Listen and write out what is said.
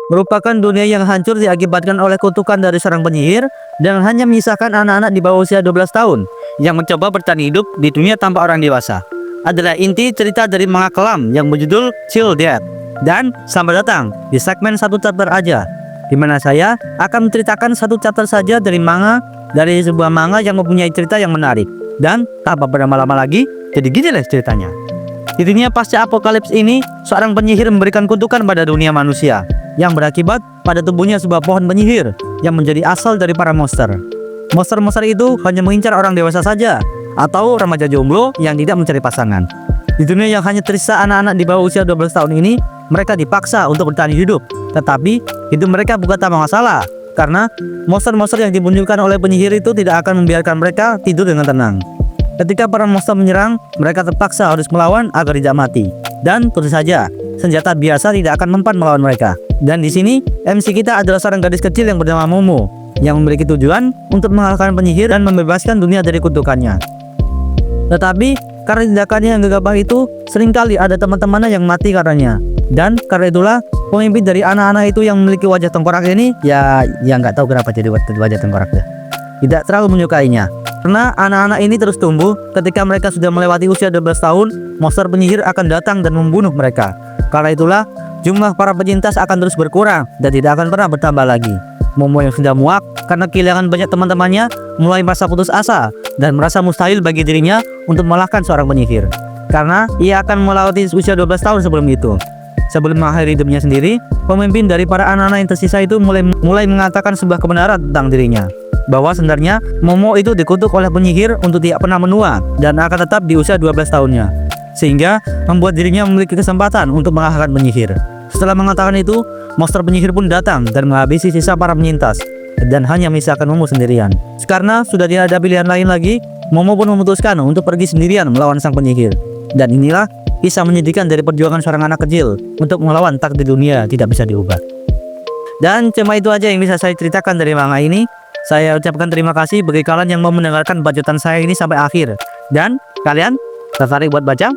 merupakan dunia yang hancur diakibatkan oleh kutukan dari seorang penyihir dan hanya menyisakan anak-anak di bawah usia 12 tahun yang mencoba bertahan hidup di dunia tanpa orang dewasa. Adalah inti cerita dari manga kelam yang berjudul Chill Death. Dan selamat datang di segmen satu chapter aja, di mana saya akan menceritakan satu chapter saja dari sebuah manga yang mempunyai cerita yang menarik. Dan tanpa berlama-lama lagi, jadi gini lah ceritanya. Di dunia pasca apokalips ini, seorang penyihir memberikan kutukan pada dunia manusia yang berakibat pada tubuhnya sebuah pohon penyihir yang menjadi asal dari para monster. Monster-monster itu hanya mengincar orang dewasa saja atau remaja jomblo yang tidak mencari pasangan. Di dunia yang hanya tersisa anak-anak di bawah usia 12 tahun ini, mereka dipaksa untuk bertahan hidup. Tetapi hidup mereka bukan tanpa masalah, karena monster-monster yang dimunculkan oleh penyihir itu tidak akan membiarkan mereka tidur dengan tenang. Ketika para monster menyerang, mereka terpaksa harus melawan agar tidak mati. Dan tentu saja, senjata biasa tidak akan mempan melawan mereka. Dan di sini, MC kita adalah seorang gadis kecil yang bernama Momo, yang memiliki tujuan untuk mengalahkan penyihir dan membebaskan dunia dari kutukannya. Tetapi karena tindakannya yang gegabah itu, seringkali ada teman-temannya yang mati karenanya. Dan karena itulah pemimpin dari anak-anak itu yang memiliki wajah tengkorak ini, ya nggak tahu kenapa jadi wajah tengkorak deh, tidak terlalu menyukainya. Karena anak-anak ini terus tumbuh, ketika mereka sudah melewati usia 12 tahun, monster penyihir akan datang dan membunuh mereka. Karena itulah jumlah para penyintas akan terus berkurang dan tidak akan pernah bertambah lagi. Momo yang sudah muak karena kehilangan banyak teman-temannya mulai merasa putus asa dan merasa mustahil bagi dirinya untuk mengalahkan seorang penyihir, karena ia akan melewati usia 12 tahun sebelum itu. Sebelum mengakhiri hidupnya sendiri, pemimpin dari para anak-anak yang tersisa itu mulai mengatakan sebuah kebenaran tentang dirinya, bahwa sebenarnya Momo itu dikutuk oleh penyihir untuk tidak pernah menua dan akan tetap di usia 12 tahunnya, sehingga membuat dirinya memiliki kesempatan untuk mengalahkan penyihir. Setelah mengatakan itu, monster penyihir pun datang dan menghabisi sisa para penyintas dan hanya menyisakan Momo sendirian. Karena sudah tidak ada pilihan lain lagi, Momo pun memutuskan untuk pergi sendirian melawan sang penyihir. Dan inilah kisah menyedihkan dari perjuangan seorang anak kecil untuk melawan takdir dunia tidak bisa diubah. Dan cuma itu aja yang bisa saya ceritakan dari manga ini. Saya ucapkan terima kasih bagi kalian yang mau mendengarkan bacotan saya ini sampai akhir. Dan kalian tertarik buat baca?